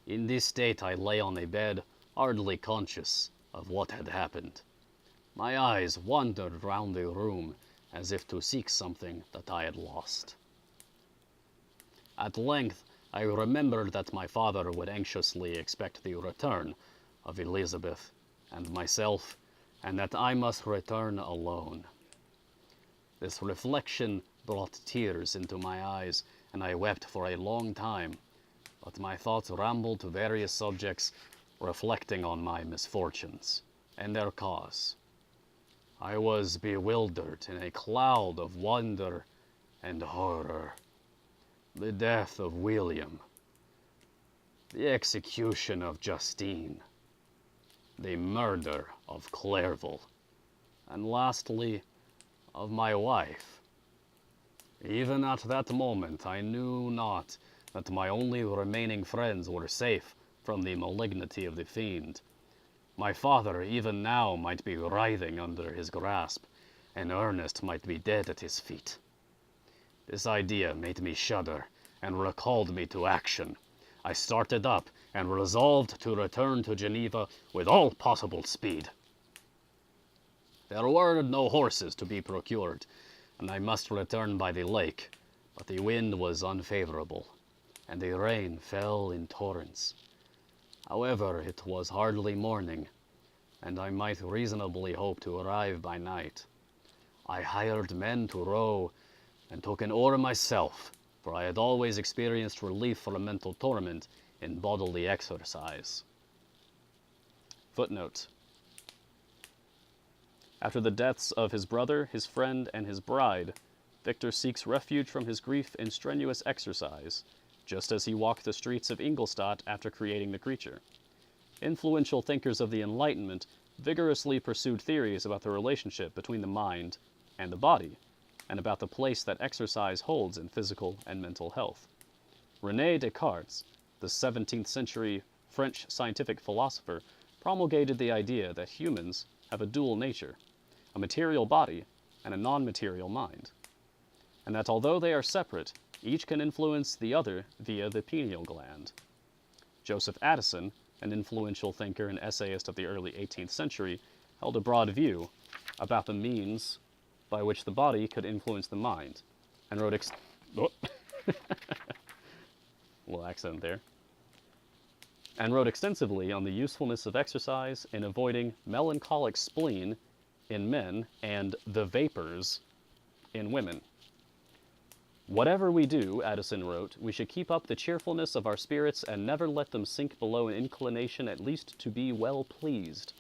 In this state I lay on a bed, hardly conscious of what had happened. My eyes wandered round the room as if to seek something that I had lost. At length I remembered that my father would anxiously expect the return of Elizabeth and myself, and that I must return alone. This reflection brought tears into my eyes, and I wept for a long time, but my thoughts rambled to various subjects, reflecting on my misfortunes and their cause. I was bewildered in a cloud of wonder and horror. The death of William, the execution of Justine, the murder of Clerval, and lastly, of my wife. Even at that moment, I knew not that my only remaining friends were safe from the malignity of the fiend. My father even now might be writhing under his grasp, and Ernest might be dead at his feet. This idea made me shudder and recalled me to action. I started up and resolved to return to Geneva with all possible speed. There were no horses to be procured, and I must return by the lake, but the wind was unfavorable, and the rain fell in torrents. However, it was hardly morning, and I might reasonably hope to arrive by night. I hired men to row, and took an oar myself, for I had always experienced relief from mental torment in bodily exercise. Footnote. After the deaths of his brother, his friend, and his bride, Victor seeks refuge from his grief in strenuous exercise, just as he walked the streets of Ingolstadt after creating the creature. Influential thinkers of the Enlightenment vigorously pursued theories about the relationship between the mind and the body, and about the place that exercise holds in physical and mental health. René Descartes, the 17th century French scientific philosopher, promulgated the idea that humans have a dual nature, a material body and a non-material mind, and that although they are separate, each can influence the other via the pineal gland. Joseph Addison, an influential thinker and essayist of the early 18th century, held a broad view about the means by which the body could influence the mind, and wrote little accident there. And wrote extensively on the usefulness of exercise in avoiding melancholic spleen in men and the vapors in women. Whatever we do, Addison wrote, we should keep up the cheerfulness of our spirits and never let them sink below an inclination at least to be well pleased.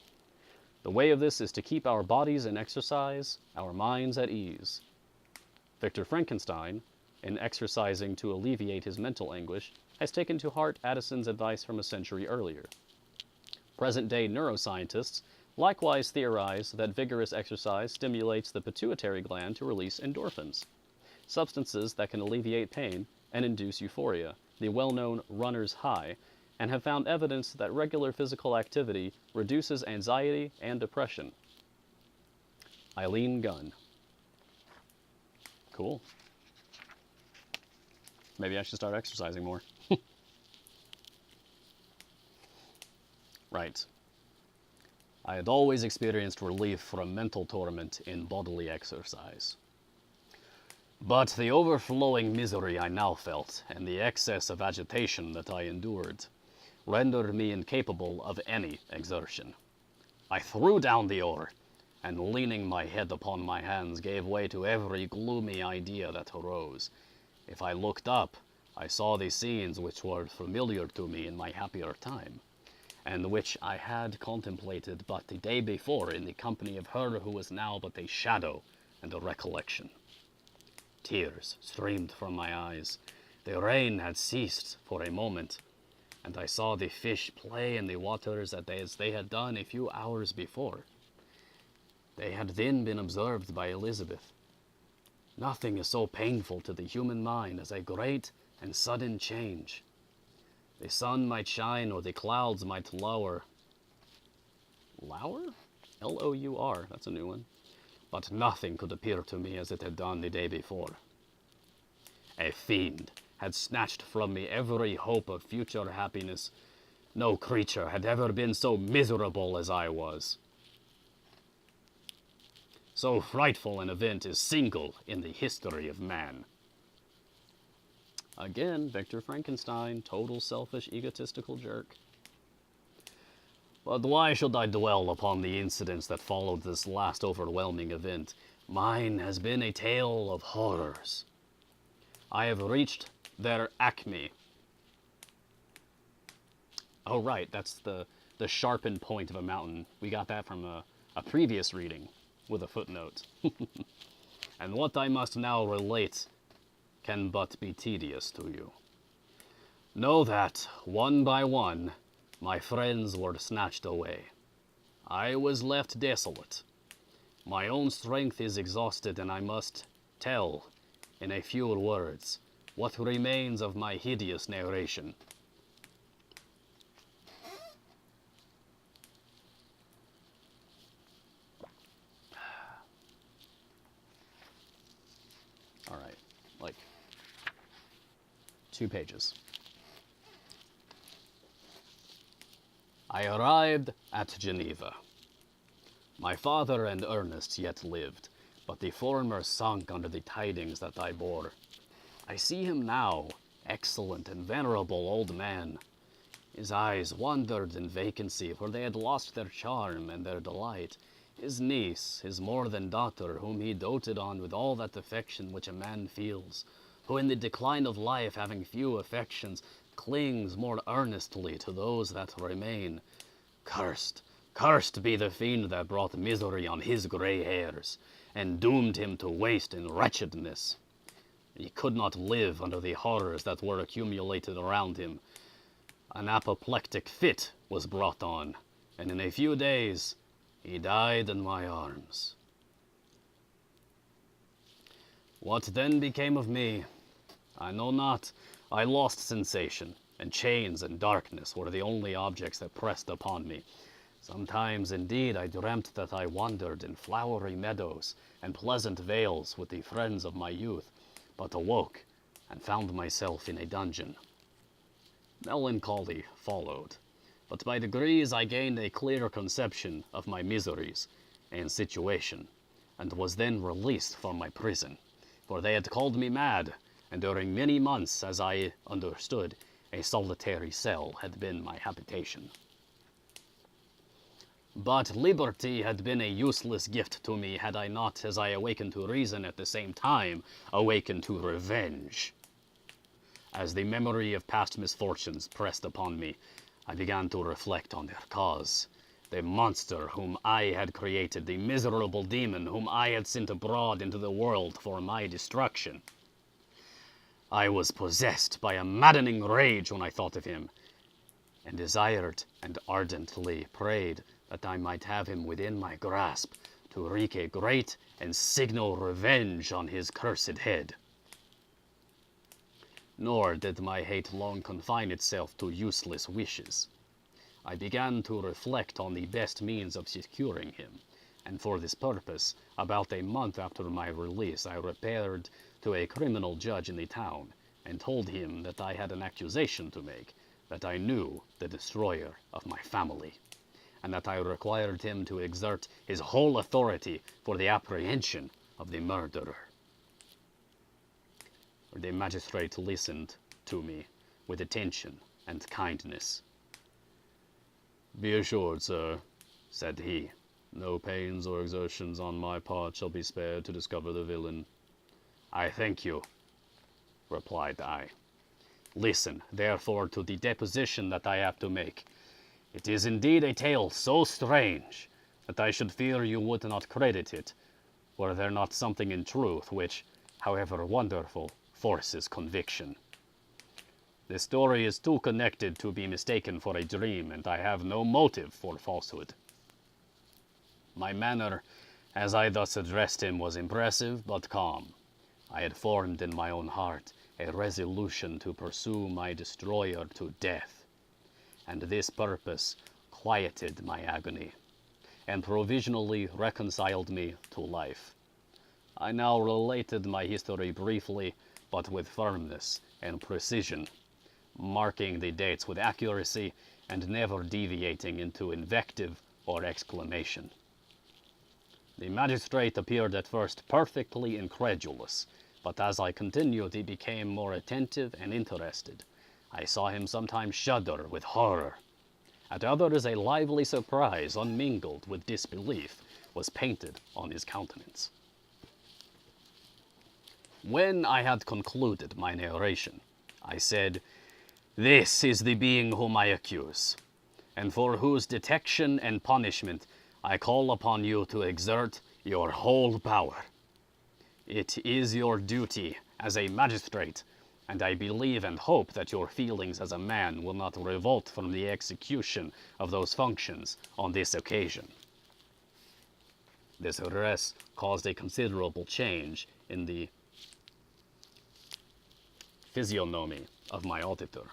The way of this is to keep our bodies in exercise, our minds at ease. Victor Frankenstein, in exercising to alleviate his mental anguish, has taken to heart Addison's advice from a century earlier. Present-day neuroscientists likewise theorize that vigorous exercise stimulates the pituitary gland to release endorphins, substances that can alleviate pain and induce euphoria, the well-known runner's high, and have found evidence that regular physical activity reduces anxiety and depression. Eileen Gunn. Cool. Maybe I should start exercising more. Right. I had always experienced relief from mental torment in bodily exercise. But the overflowing misery I now felt, and the excess of agitation that I endured, rendered me incapable of any exertion. I threw down the oar, and leaning my head upon my hands, gave way to every gloomy idea that arose. If I looked up, I saw the scenes which were familiar to me in my happier time, and which I had contemplated but the day before in the company of her who was now but a shadow and a recollection. Tears streamed from my eyes. The rain had ceased for a moment, and I saw the fish play in the waters as they had done a few hours before. They had then been observed by Elizabeth. Nothing is so painful to the human mind as a great and sudden change. The sun might shine or the clouds might lower. Lower? L-O-U-R, that's a new one. But nothing could appear to me as it had done the day before. A fiend had snatched from me every hope of future happiness. No creature had ever been so miserable as I was. So frightful an event is single in the history of man. Again, Victor Frankenstein, total selfish, egotistical jerk. But why should I dwell upon the incidents that followed this last overwhelming event? Mine has been a tale of horrors. I have reached their acme. Oh, right, that's the sharpened point of a mountain. We got that from a previous reading with a footnote. And what I must now relate can but be tedious to you. Know that, one by one, my friends were snatched away. I was left desolate. My own strength is exhausted, and I must tell, in a few words, what remains of my hideous narration. All right. like 2 pages. I arrived at Geneva. My father and Ernest yet lived, but the former sunk under the tidings that I bore. I see him now, excellent and venerable old man. His eyes wandered in vacancy, for they had lost their charm and their delight. His niece, his more than daughter, whom he doted on with all that affection which a man feels, who in the decline of life, having few affections, clings more earnestly to those that remain. Cursed, cursed be the fiend that brought misery on his grey hairs, and doomed him to waste in wretchedness. He could not live under the horrors that were accumulated around him. An apoplectic fit was brought on, and in a few days he died in my arms. What then became of me? I know not. I lost sensation, and chains and darkness were the only objects that pressed upon me. Sometimes, indeed, I dreamt that I wandered in flowery meadows and pleasant vales with the friends of my youth, but awoke and found myself in a dungeon. Melancholy followed, but by degrees I gained a clear conception of my miseries and situation, and was then released from my prison, for they had called me mad, and during many months, as I understood, a solitary cell had been my habitation. But liberty had been a useless gift to me had I not, as I awakened to reason at the same time, awakened to revenge. As the memory of past misfortunes pressed upon me, I began to reflect on their cause. The monster whom I had created, the miserable demon whom I had sent abroad into the world for my destruction. I was possessed by a maddening rage when I thought of him, and desired and ardently prayed that I might have him within my grasp to wreak a great and signal revenge on his cursed head. Nor did my hate long confine itself to useless wishes. I began to reflect on the best means of securing him, and for this purpose, about a month after my release, I repaired to a criminal judge in the town, and told him that I had an accusation to make, that I knew the destroyer of my family, and that I required him to exert his whole authority for the apprehension of the murderer. The magistrate listened to me with attention and kindness. "Be assured, sir," said he, "no pains or exertions on my part shall be spared to discover the villain." "I thank you," replied I. "Listen, therefore, to the deposition that I have to make. It is indeed a tale so strange that I should fear you would not credit it, were there not something in truth which, however wonderful, forces conviction. The story is too connected to be mistaken for a dream, and I have no motive for falsehood. My manner, as I thus addressed him, was impressive but calm. I had formed in my own heart a resolution to pursue my destroyer to death, and this purpose quieted my agony, and provisionally reconciled me to life. I now related my history briefly, but with firmness and precision, marking the dates with accuracy and never deviating into invective or exclamation. The magistrate appeared at first perfectly incredulous, but as I continued he became more attentive and interested. I saw him sometimes shudder with horror. At others a lively surprise, unmingled with disbelief, was painted on his countenance. When I had concluded my narration, I said, "This is the being whom I accuse, and for whose detection and punishment I call upon you to exert your whole power. It is your duty as a magistrate, and I believe and hope that your feelings as a man will not revolt from the execution of those functions on this occasion." This address caused a considerable change in the physiognomy of my auditor.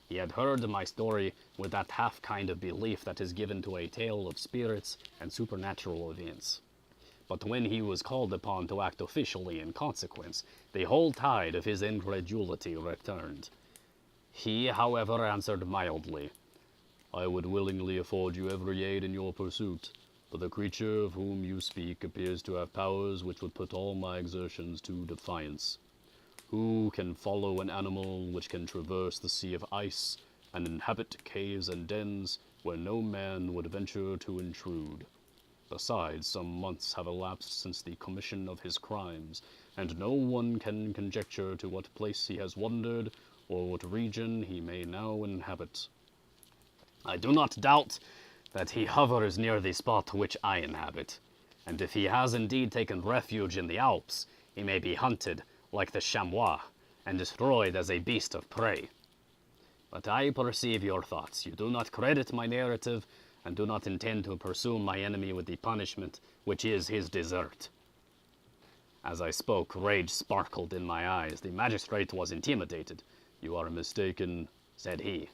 He had heard my story with that half kind of belief that is given to a tale of spirits and supernatural events. but when he was called upon to act officially in consequence, the whole tide of his incredulity returned. He, however, answered mildly, "I would willingly afford you every aid in your pursuit, but the creature of whom you speak appears to have powers which would put all my exertions to defiance. Who can follow an animal which can traverse the sea of ice and inhabit caves and dens where no man would venture to intrude? Besides, some months have elapsed since the commission of his crimes, and no one can conjecture to what place he has wandered, or what region he may now inhabit. I do not doubt that he hovers near the spot which I inhabit, and if he has indeed taken refuge in the Alps, he may be hunted like the chamois, and destroyed as a beast of prey. But I perceive your thoughts. You do not credit my narrative, and do not intend to pursue my enemy with the punishment which is his desert." As I spoke, rage sparkled in my eyes. The magistrate was intimidated. "You are mistaken," said he.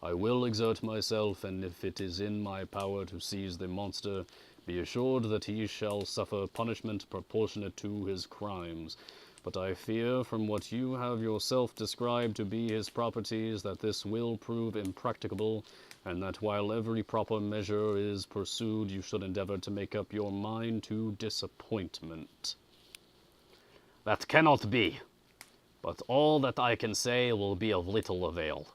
"I will exert myself, and if it is in my power to seize the monster, be assured that he shall suffer punishment proportionate to his crimes. But I fear, from what you have yourself described to be his properties, that this will prove impracticable, and that while every proper measure is pursued, you should endeavor to make up your mind to disappointment." "That cannot be, but all that I can say will be of little avail.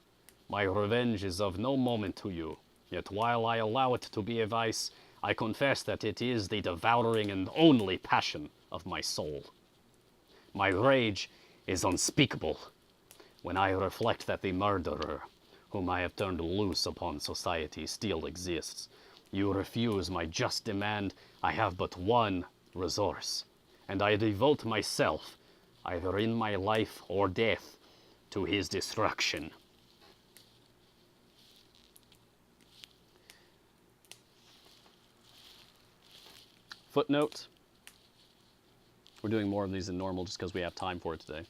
My revenge is of no moment to you, yet while I allow it to be a vice, I confess that it is the devouring and only passion of my soul. My rage is unspeakable when I reflect that the murderer, whom I have turned loose upon society, still exists. You refuse my just demand. I have but one resource, and I devote myself, either in my life or death, to his destruction." Footnote. We're doing more of these than normal just because we have time for it today.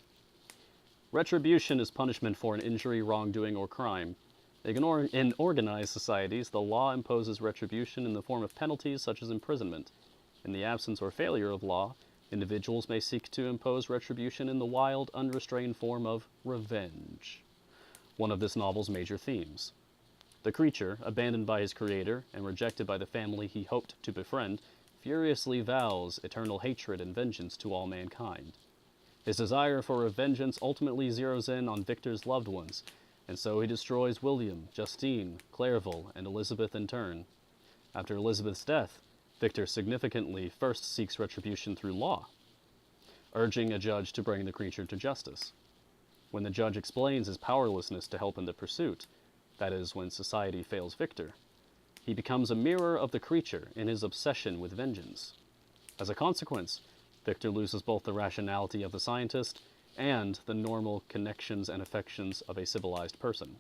Retribution is punishment for an injury, wrongdoing, or crime. In organized societies, the law imposes retribution in the form of penalties such as imprisonment. In the absence or failure of law, individuals may seek to impose retribution in the wild, unrestrained form of revenge. One of this novel's major themes. The creature, abandoned by his creator and rejected by the family he hoped to befriend, furiously vows eternal hatred and vengeance to all mankind. His desire for vengeance ultimately zeroes in on Victor's loved ones, and so he destroys William, Justine, Clairville, and Elizabeth in turn. After Elizabeth's death, Victor significantly first seeks retribution through law, urging a judge to bring the creature to justice. When the judge explains his powerlessness to help in the pursuit, that is, when society fails Victor, he becomes a mirror of the creature in his obsession with vengeance. As a consequence, Victor loses both the rationality of the scientist and the normal connections and affections of a civilized person.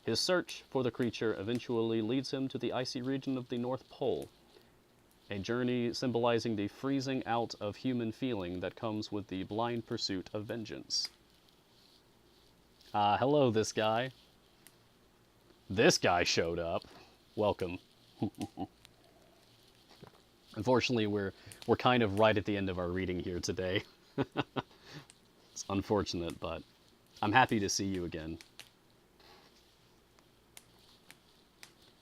His search for the creature eventually leads him to the icy region of the North Pole, a journey symbolizing the freezing out of human feeling that comes with the blind pursuit of vengeance. Hello, this guy. This guy showed up. Welcome. Unfortunately, we're kind of right at the end of our reading here today. It's unfortunate, but I'm happy to see you again.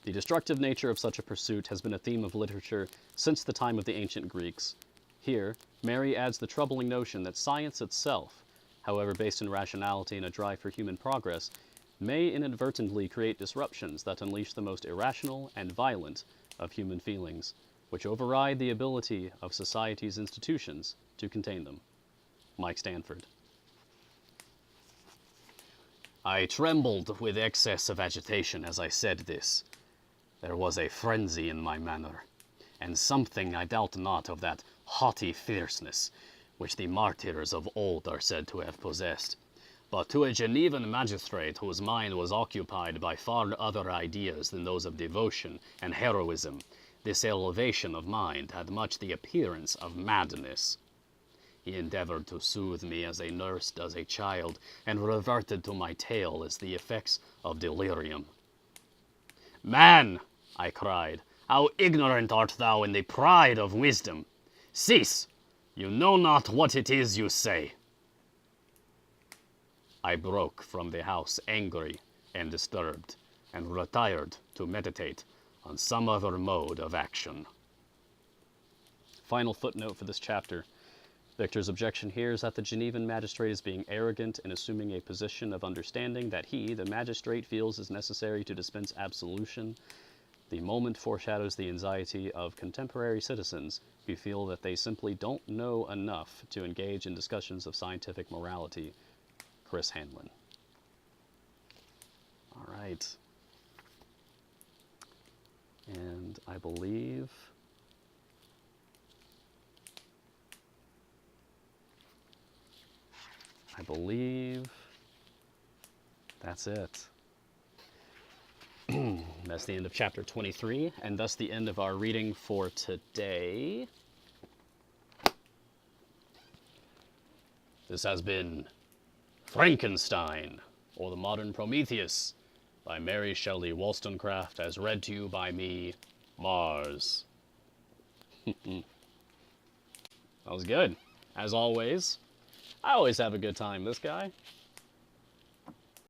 The destructive nature of such a pursuit has been a theme of literature since the time of the ancient Greeks. Here, Mary adds the troubling notion that science itself, however based in rationality and a drive for human progress, may inadvertently create disruptions that unleash the most irrational and violent of human feelings, which override the ability of society's institutions to contain them. Mike Stanford. I trembled with excess of agitation as I said this. There was a frenzy in my manner, and something, I doubt not, of that haughty fierceness which the martyrs of old are said to have possessed. But to a Genevan magistrate whose mind was occupied by far other ideas than those of devotion and heroism, this elevation of mind had much the appearance of madness. He endeavored to soothe me as a nurse does a child, and reverted to my tale as the effects of delirium. "Man," I cried, "how ignorant art thou in the pride of wisdom! Cease! You know not what it is you say. I broke from the house angry and disturbed, and retired to meditate on some other mode of action. Final footnote for this chapter. Victor's objection here is that the Genevan magistrate is being arrogant in assuming a position of understanding that he, the magistrate, feels is necessary to dispense absolution. The moment foreshadows the anxiety of contemporary citizens who feel that they simply don't know enough to engage in discussions of scientific morality. Chris Hanlon. All right. And I believe that's it. That's the end of chapter 23, and thus the end of our reading for today. This has been Frankenstein, or the Modern Prometheus, by Mary Shelley Wollstonecraft, as read to you by me, Mars. That was good. As always, I always have a good time, this guy.